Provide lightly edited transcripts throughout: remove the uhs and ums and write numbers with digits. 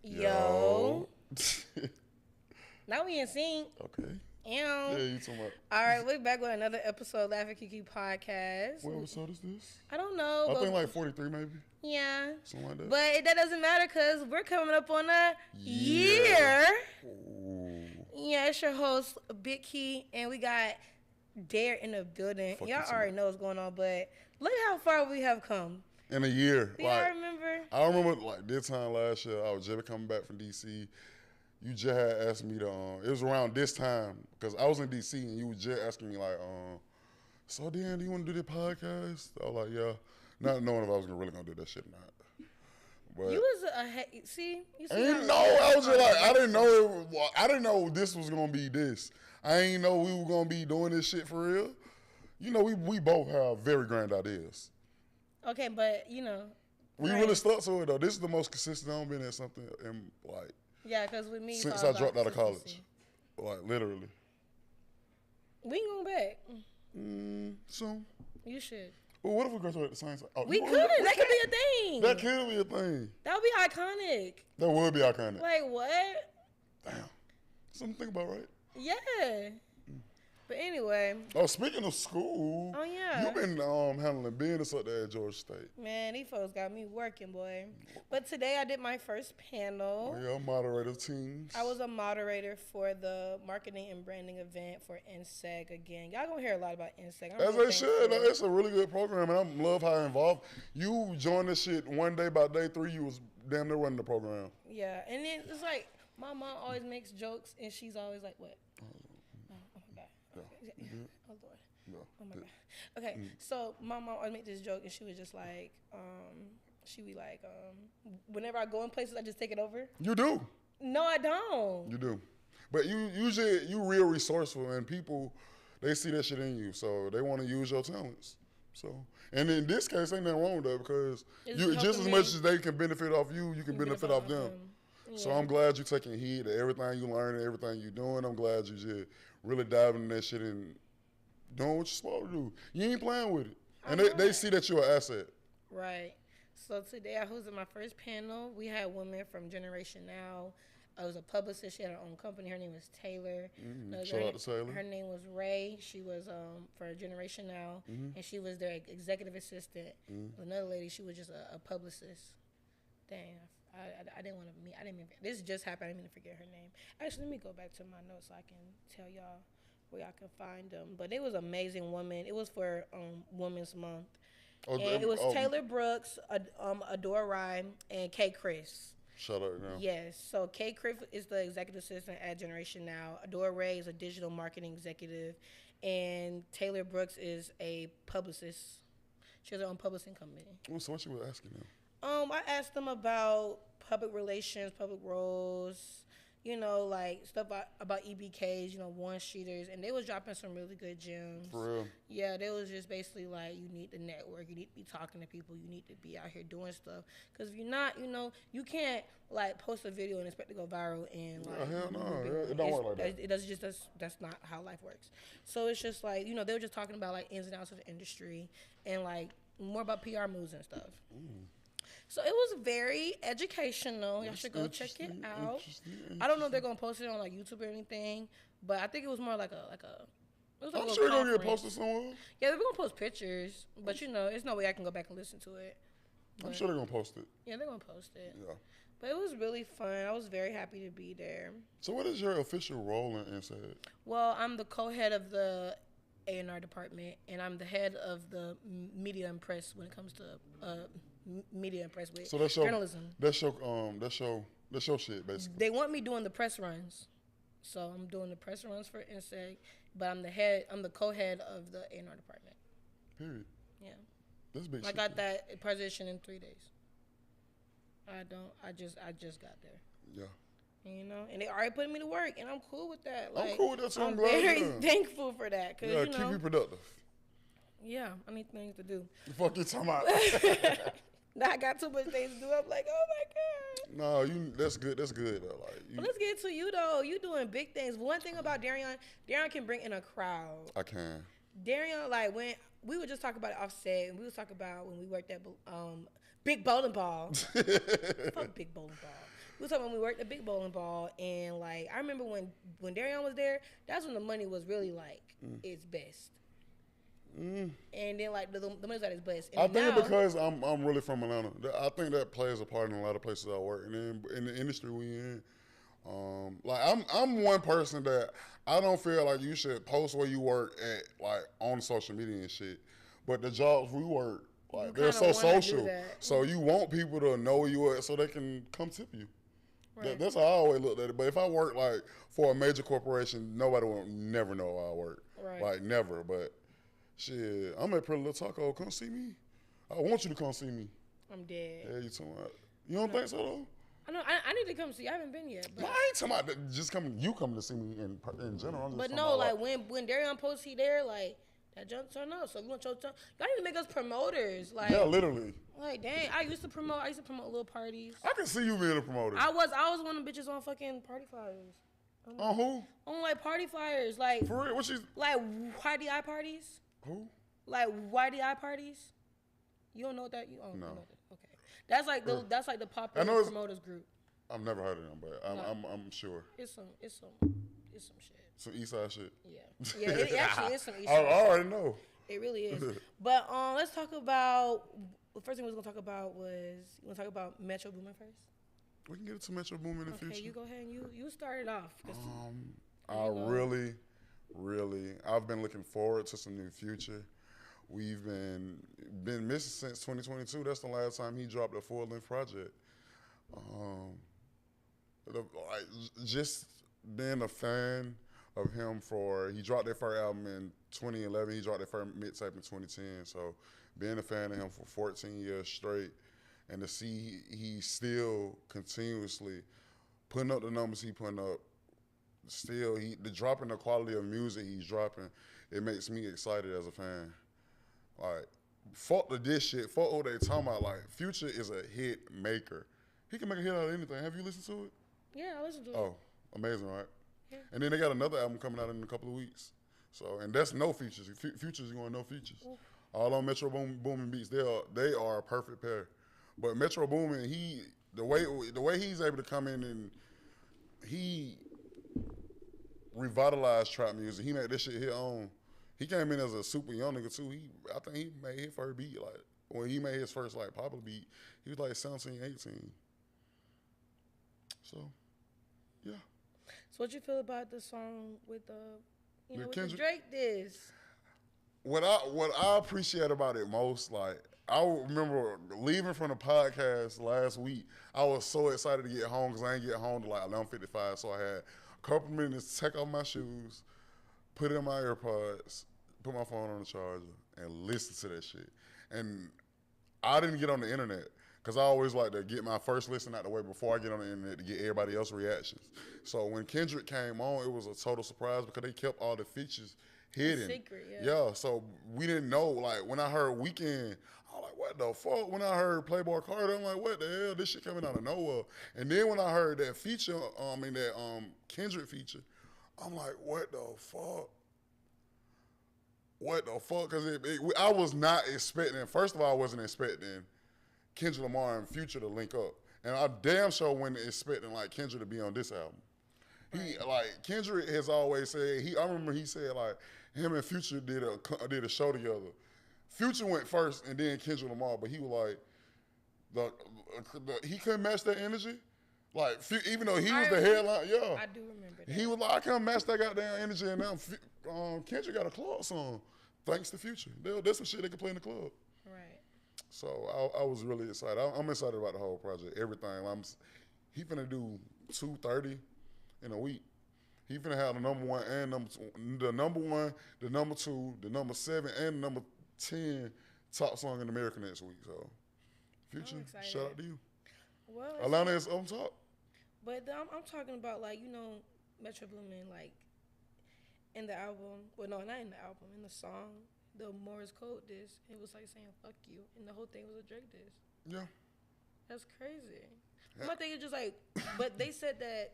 Yo. Now we in sync. Okay. Yeah, you talking about. All right, we're back with another episode of Laughing KiKi podcast. What episode is this? I don't know. I think like 43 maybe. Yeah. Something like that. But that doesn't matter because we're coming up on a year. Ooh. Yeah, it's your host, Big Key, and we got Dare in the building. Fuck Y'all already know what's going on, but look how far we have come. In a year. Y'all remember? I remember like this time last year, I was just coming back from DC. You just had asked me to, it was around this time, because I was in DC and you was just asking me like, so Dan, do you want to do the podcast? I was like, yeah. Not knowing if I was really going to do that shit or not. But You was see? You see I didn't know. I was just like, I didn't know this was going to be this. I ain't know we were going to be doing this shit for real. You know, we both have very grand ideas. Okay, but you know. We really stuck to it though. This is the most consistent I've been at something in like. Yeah, because with me, since I dropped out of college, like literally. We ain't going back. Soon. You should. Well, what if we graduate at the same time? Oh, we could. That could be a thing. That could be a thing. That would be iconic. That would be iconic. Like what? Damn. Something to think about, right? Yeah. But anyway. Oh, speaking of school. Oh yeah. You've been handling business up there at Georgia State. Man, these folks got me working, boy. But today I did my first panel. Oh, yeah, moderator teams. I was a moderator for the marketing and branding event for NSEG again. Y'all gonna hear a lot about NSEG. As they should. It's a really good program, and I love how involved. You joined this shit one day. By day 3, you was damn near running the program. Yeah, and then it's like my mom always makes jokes, and she's always like, "What? Oh my god." Okay. Yeah. Oh Lord. Yeah. Oh my god. Okay, so my mom always make this joke, and she was just like, whenever I go in places, I just take it over. You do. No, I don't. You do. But you real resourceful, and people, they see that shit in you, so they want to use your talents. So, and in this case, ain't nothing wrong with that because you just as much as they can benefit off you, you can benefit off them. Yeah. So I'm glad you're taking heed to everything you learn and everything you're doing. I'm glad you just really diving in that shit and doing what you're supposed to do. You ain't playing with it. And they see that you're an asset. Right. So today I hosted my first panel. We had women from Generation Now. I was a publicist. She had her own company. Her name was Taylor. Shout out to Taylor. Her name was Ray. She was for Generation Now, and she was their executive assistant. Another lady, she was just a publicist. Dang, I didn't want to meet. I didn't mean this just happened. I didn't mean to forget her name. Actually, let me go back to my notes so I can tell y'all where y'all can find them. But it was an amazing woman. It was for Women's Month, and it was Taylor Brooks, Adora Rye, and K. Chris. Shout out now. Yes. So K. Chris is the executive assistant at Generation Now. Adora Ray is a digital marketing executive, and Taylor Brooks is a publicist. She has her own publishing company. So what you were asking them? I asked them about public relations, public roles, like stuff about EBKs, one-sheeters, and they was dropping some really good gems. For real? Yeah, they was just basically like, you need to network, you need to be talking to people, you need to be out here doing stuff. Because if you're not, you can't, like, post a video and expect to go viral and, like... hell no. It don't work like that. It doesn't that's not how life works. So it's just like, they were just talking about, like, ins and outs of the industry and, like, more about PR moves and stuff. So it was very educational. Y'all should go check it out. I don't know if they're gonna post it on like YouTube or anything, but I think it was more like a. It was like I'm sure it's gonna get posted somewhere. Yeah, they're gonna post pictures, but there's no way I can go back and listen to it. But, I'm sure they're gonna post it. Yeah, they're gonna post it. Yeah. But it was really fun. I was very happy to be there. So what is your official role in NSEG? Well, I'm the co-head of the A&R department, and I'm the head of the media and press when it comes to media and press with journalism. That's your shit basically. They want me doing the press runs, so I'm doing the press runs for NSEG, but I'm the co-head of the A&R department. Period. Yeah. That's big. I got that position in 3 days. I just got there. Yeah. And they already put me to work, and I'm cool with that. Like, I'm cool with that, so I'm glad. very thankful for that. Cause, keep you productive. Yeah, I need things to do. The fuck you talking about? Now I got too much things to do. I'm like, oh my god. No, that's good. That's good though. Like, but let's get to you though. You doing big things. One thing about Darion can bring in a crowd. I can. Darion, like when we would just talk about it offset, and we would talk about when we worked at Big Bowling Ball. Fuck Big Bowling Ball. was talking when we worked the big bowling ball, and like I remember when Darion was there, that's when the money was really like its best. And then like the money was at its best. And I think because I'm really from Atlanta, I think that plays a part in a lot of places I work and in the industry we in. Like I'm one person that I don't feel like you should post where you work at like on social media and shit. But the jobs we work, like they're so social, so you want people to know where you at so they can come tip you. Right. That's how I always looked at it. But if I work like for a major corporation, nobody will never know where I work. Right. Like never. But shit, I'm at Pretty Little Taco. Come see me. I want you to come see me. I'm dead. Yeah, you talking about? You don't think so though? I know. I need to come see. I haven't been yet. But no, I ain't talking about just coming. You coming to see me in general. But no, like when Darion posts he there, like that junk turn up. So we want your turn. Y'all need to make us promoters. Like yeah, literally. Like dang, I used to promote little parties. I can see you being a promoter. I was one of the bitches on fucking party flyers. On who? On like party flyers, like for real. What she's like YDI parties? Who? Like YDI parties? You don't know what that? You don't know that. Okay. That's like the popular promoters group. I've never heard of them, but I'm sure. It's some shit. Some East Side shit. Yeah, it actually is some East Side. I already know. It really is. But let's talk about the first thing we was gonna talk about was you wanna talk about Metro Boomin first? We can get into Metro Boomin in the future. Okay, you go ahead and you start it off. I've been looking forward to some new Future. We've been missing since 2022. That's the last time he dropped a full-length project. Just being a fan of him he dropped that first album in 2011. He dropped that first mixtape in 2010. So being a fan of him for 14 years straight, and to see he still continuously putting up the numbers he putting up, still the dropping the quality of music he's dropping, it makes me excited as a fan. Like, fuck the diss shit. Fuck what they talking about. Like, Future is a hit maker. He can make a hit out of anything. Have you listened to it? Yeah, I listened to it. Oh, amazing, right? Yeah. And then they got another album coming out in a couple of weeks. So, and that's no features. Future's going no features. Oof. All on Metro Boomin beats. They are a perfect pair. But Metro Boomin, the way he's able to come in and he revitalized trap music. He made this shit hit on. He came in as a super young nigga too. I think he made his first beat like when he made his first like popular beat. He was like 17, 18. So, yeah. So what you feel about the song with with the Drake diss? What I appreciate about it most, like I remember leaving from the podcast last week. I was so excited to get home because I ain't get home to like 11:55. So I had a couple minutes to take off my shoes, put in my AirPods, put my phone on the charger, and listen to that shit. And I didn't get on the internet because I always like to get my first listen out the way before I get on the internet to get everybody else's reactions. So when Kendrick came on, it was a total surprise because they kept all the features hidden. Secret, yeah. So we didn't know. Like when I heard Weekend, I was like, what the fuck? When I heard Playboy Cardi, I'm like, what the hell? This shit coming out of nowhere. And then when I heard that feature, Kendrick feature, I'm like, what the fuck? What the fuck? Because I was not expecting, first of all, I wasn't expecting Kendrick Lamar and Future to link up. And I damn sure wasn't expecting like Kendrick to be on this album. Kendrick has always said, I remember he said like him and Future did a show together. Future went first and then Kendrick Lamar, but he was like, he couldn't match that energy. Like, even though he was the headline, yeah. I do remember that. He was like, I can't match that goddamn energy, and now Kendrick got a club song, thanks to Future. There's some shit they can play in the club. Right. So I was really excited. I'm excited about the whole project, everything. He finna do 230 in a week. He finna have the number one and the number one, the number two, the number 7, and the number 10 top song in America next week. So, Future, shout out to you. Well, Atlanta is on top. But I'm talking about Metro Boomin, in the album. Well, no, not in the album. In the song, the Morris Code diss, it was like saying "fuck you," and the whole thing was a Drake diss. Yeah. That's crazy. Yeah. My thing is just but they said that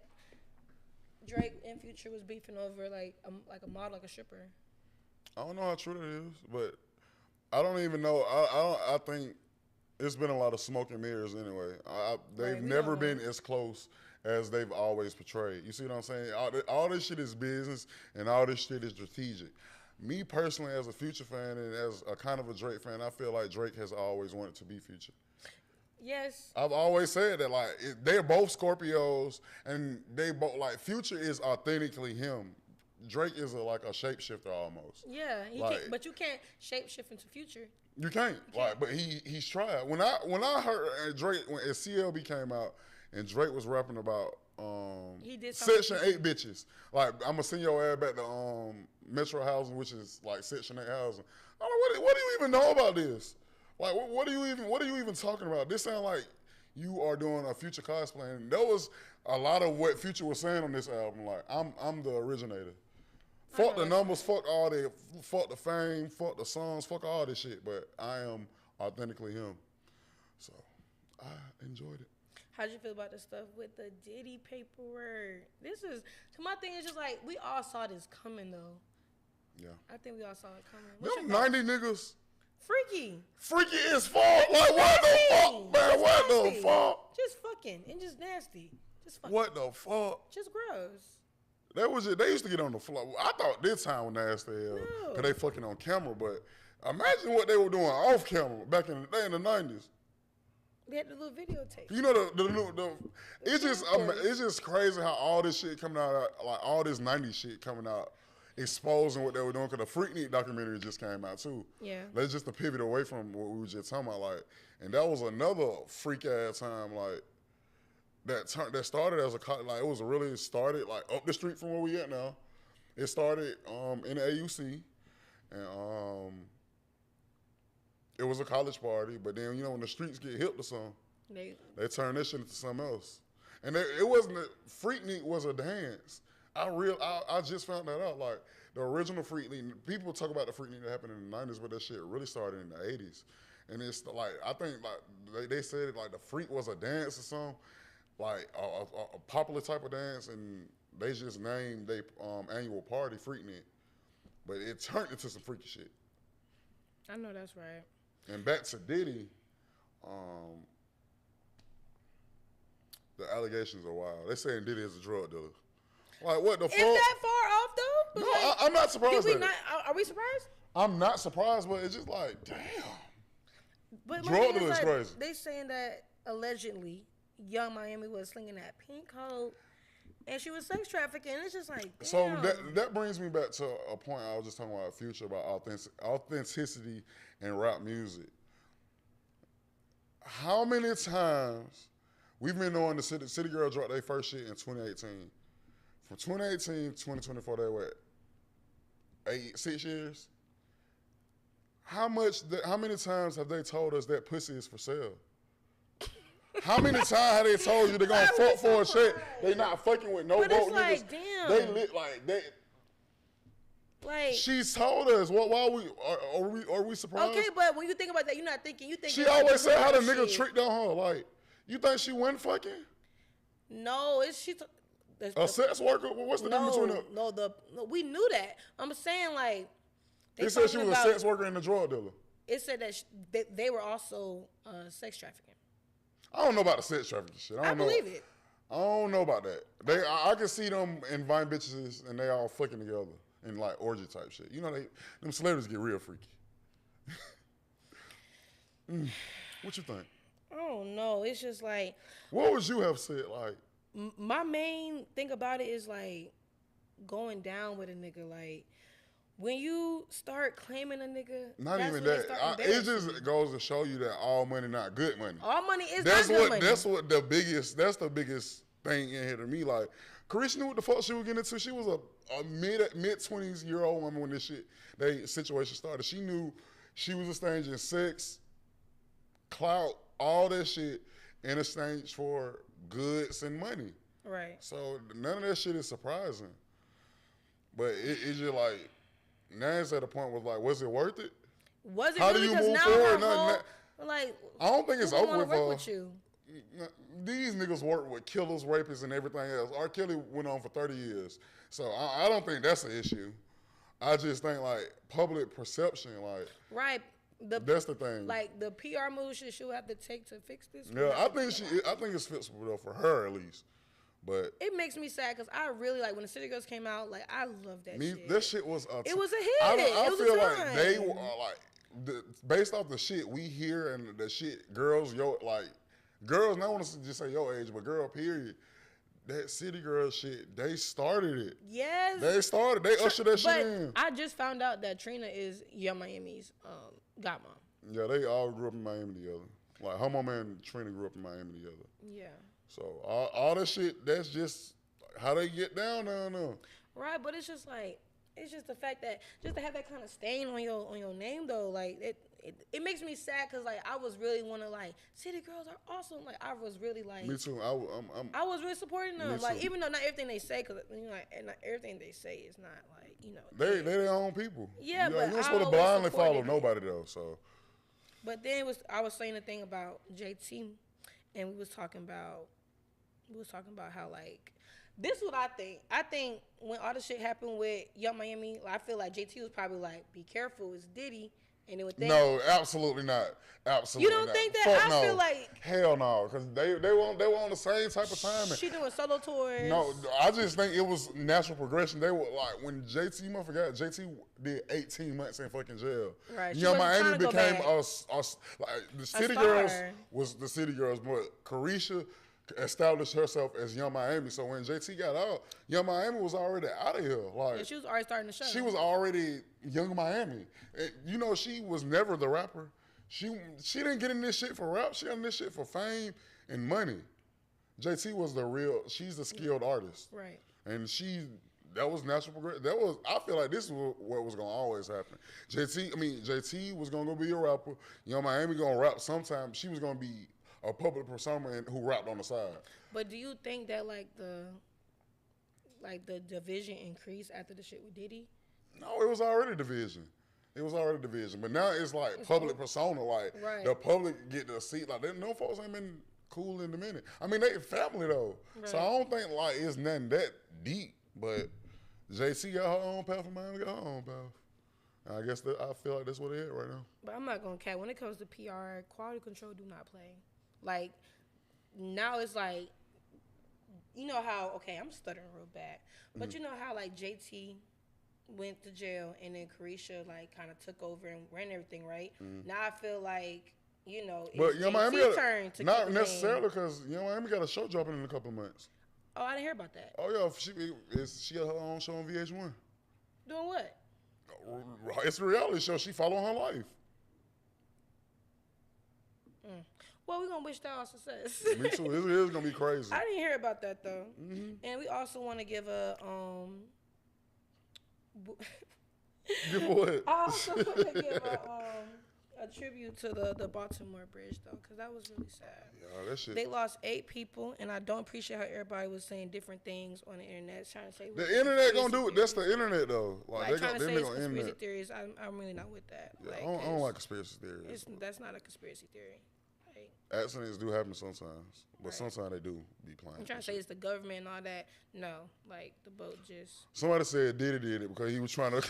Drake and Future was beefing over a model, like a stripper. I don't know how true that is, but I don't even know. I think it's been a lot of smoke and mirrors anyway. They've Right, never been as close as they've always portrayed. You see what I'm saying? All this shit is business, and all this shit is strategic. Me personally, as a Future fan and as a kind of a Drake fan, I feel like Drake has always wanted to be Future. Yes. I've always said that, like, they're both Scorpios, and they both, like, Future is authentically him. Drake is like a shapeshifter almost. Yeah, but you can't shapeshift into Future. You can't. Like, but he's tried. When I heard Drake, when CLB came out and Drake was rapping about he did Section 8 bitches. Like, I'm gonna send your ass back to Metro Housing, which is like Section 8 housing. I'm like, what do you even know about this? Like, what are you even talking about? This sound like you are doing a Future cosplay. And there was a lot of what Future was saying on this album. Like, I'm the originator. Fuck the numbers, fuck the fame, fuck the songs, fuck all this shit. But I am authentically him. So I enjoyed it. How'd you feel about the stuff with the Diddy paperwork? My thing is just like, we all saw this coming though. Yeah. I think we all saw it coming. Them 90 niggas. Freaky. Freaky as fuck. Like, what the fuck, man? What the fuck? Just fucking and just nasty. Just fucking. What the fuck? Just gross. That was it. They used to get on the floor. I thought this time was nasty hell because they fucking on camera. But imagine what they were doing off camera back in the day in the 90s. They had the little videotape. You know it's just crazy how all this shit coming out, like all this 90s shit coming out, exposing what they were doing. Because the Freaknik documentary just came out too. Yeah. That's just a pivot away from what we were just talking about. Like, and that was another freak ass time. Like. That started as it was really started like up the street from where we at now. It started in the AUC, and it was a college party. But then when the streets get hip to something, they turn this shit into something else. And it wasn't Freaknik was a dance. I just found that out. Like the original Freaknik, people talk about the Freaknik that happened in the 90s, but that shit really started in the 80s. And it's like I think like they said it like the freak was a dance or something. Like a popular type of dance, and they just named their annual party Freaknik, but it turned into some freaky shit. I know that's right. And back to Diddy, the allegations are wild. They saying Diddy is a drug dealer. Like what the fuck? Is that far off though? No, I'm not surprised. Are we surprised? I'm not surprised, but it's just like damn. But drug dealer is crazy. They saying that allegedly. Young Miami was slinging that pink coat, and she was sex trafficking. It's just like, damn. So that brings me back to a point I was just talking about Future about authenticity in rap music. How many times we've been knowing the City Girl dropped their first shit in 2018? From 2018 to 2024, they were 6 years. How many times have they told us that pussy is for sale? How many times have they told you they're gonna fuck for a check? They not fucking with no but broke it's like, niggas. Damn. They lit like they. Like she's told us. Why are we surprised? Okay, but when you think about that, you're not thinking. You think she always said how the nigga tricked on her. Like you think she went fucking? No, it's she. A sex worker? What's the difference between them? No, we knew that. I'm saying like. It said she was a sex worker and a drug dealer. It said that they were also sex trafficking. I don't know about the sex trafficking shit. I believe it. I don't know about that. I can see them inviting bitches and they all fucking together in like orgy type shit. You know, them celebrities get real freaky. What you think? I don't know. It's just like. What would you have said? Like. My main thing about it is like going down with a nigga. Like when you start claiming a nigga. Not even that. It just goes to show you that all money not good money. All money is not good money. That's the biggest thing in here to me. Like, Carisha knew what the fuck she was getting into. She was a mid-20s-year-old woman when this situation started. She knew she was exchanging sex, clout, all that shit in exchange for goods and money. Right. So none of that shit is surprising. But it's just like, now it's at a point where like, was it worth it? Was it How really? do you move forward? Like, I don't think it's over with you. These niggas work with killers, rapists, and everything else. R. Kelly went on for 30 years. So I don't think that's an issue. I just think, like, public perception, like... Right. That's the thing. Like the PR move she'll have to take to fix this. Yeah, I think it's fixable though for her at least. But it makes me sad because I really like when the City Girls came out. Like I love that shit. That shit was it was a hit. I feel like they were like based off the shit we hear and the shit girls not want to just say your age, but girl period. That City Girl shit, they started it. Yes. They ushered that shit in. I just found out that Trina is Young Miami's godmom. Yeah, they all grew up in Miami together. Like her mama and Trina grew up in Miami together. Yeah. So all that shit, that's just how they get down there. Right, but it's just the fact that just to have that kind of stain on your name though, like it makes me sad because like I was really want to like City Girls are awesome. Like I was really like me too. I was really supporting them. Like even though not everything they say, because like not everything they say is not like they their own people. Yeah, but you're supposed to blindly follow nobody though. So. But then I was saying the thing about JT, and we was talking about how like. This is what I think. I think when all the shit happened with Young Miami, I feel like JT was probably like, "Be careful, it's Diddy." And it would think, no, absolutely not. Absolutely You don't not. think that? Fuck I no. feel like hell no, because they were on the same type of timing. She doing solo tours. No, I just think it was natural progression. They were like when JT, you forgot JT did 18 months in fucking jail. Right. Young Miami became the City Girls was the City Girls, but Carisha established herself as Young Miami. So when JT got out, Young Miami was already out of here. Like she was already starting the show. She was already Young Miami. And, she was never the rapper. She didn't get in this shit for rap. She got in this shit for fame and money. JT was she's the skilled artist. Right. And that was natural progression. I feel like this is what was gonna always happen. JT was gonna go be a rapper. Young Miami gonna rap sometime. She was gonna be a public persona who rapped on the side. But do you think that the division increased after the shit with Diddy? No, it was already division. But now it's like public persona. Like the public get to see. Like them folks ain't been cool in a minute. I mean, they family though. Right. So I don't think like it's nothing that deep. But JC got her own path and Miami got her own path. And I guess I feel like that's what it is right now. But I'm not gonna cap. When it comes to PR, quality control do not play. Like, now it's like, you know how, okay, I'm stuttering real bad, but you know how, like, JT went to jail and then Carisha, like, kind of took over and ran everything, right? Now I feel like, but it's JT's turn to not necessarily because Young Miami got a show dropping in a couple of months. Oh, I didn't hear about that. Oh, yeah, she got her own show on VH1. Doing what? It's a reality show. She following her life. Well, we're going to wish that all success. Me too. It is going to be crazy. I didn't hear about that, though. Mm-hmm. And we also want to give a... Give what? I also want to give a tribute to the Baltimore Bridge, though, because that was really sad. Yeah, that shit. They lost 8 people, and I don't appreciate how everybody was saying different things on the internet, trying to say... The internet going to do it. That's the internet, though. Like trying to say it's conspiracy theories. I'm really not with that. Yeah, I don't like conspiracy theories. That's not a conspiracy theory. Accidents do happen sometimes, but sometimes they do be playing. I'm trying to say it's the government and all that. No, like the boat just. Somebody said Diddy did it because he was trying to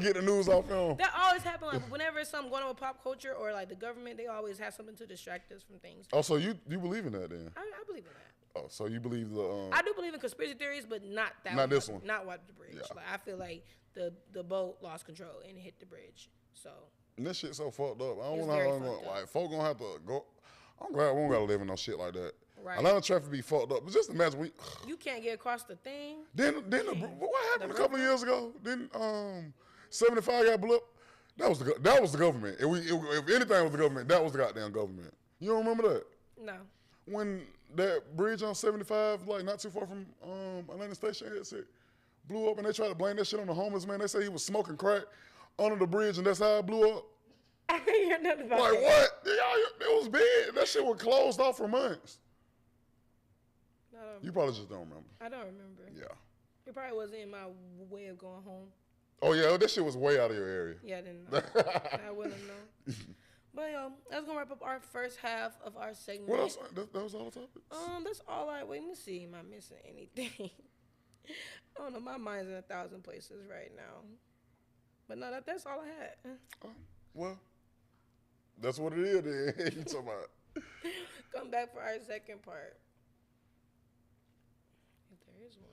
get the news off film. That always happens. Like whenever it's something going on with pop culture or like the government, they always have something to distract us from things. Oh, so you believe in that then? I believe in that. Oh, so you believe the? I do believe in conspiracy theories, but not that. Not this one. Not what the bridge. Yeah. Like I feel like the boat lost control and hit the bridge. So. And this shit so fucked up. I don't know how long like folk gonna have to go. I'm glad we don't gotta live in no shit like that. Right. A lot of traffic be fucked up. But just imagine you can't get across the thing. Then what happened a couple of years ago? Then 75 got blew up. That was the government. If anything was the government, that was the goddamn government. You don't remember that? No. When that bridge on 75, like not too far from Atlanta Station, blew up, and they tried to blame that shit on the homeless man. They say he was smoking crack under the bridge, and that's how it blew up. I didn't hear nothing about that. Like, what? It was big. That shit was closed off for months. You probably just don't remember. I don't remember. Yeah. It probably wasn't in my way of going home. Oh, yeah. That shit was way out of your area. Yeah, I didn't know. I wouldn't know. But, that's going to wrap up our first half of our segment. What else? That was all the topics? That's all wait, let me see. Am I missing anything? I don't know. My mind's in 1,000 places right now. But no, that's all I had. Oh. Well, that's what it is. Then you talking about? Come back for our second part. If there is one.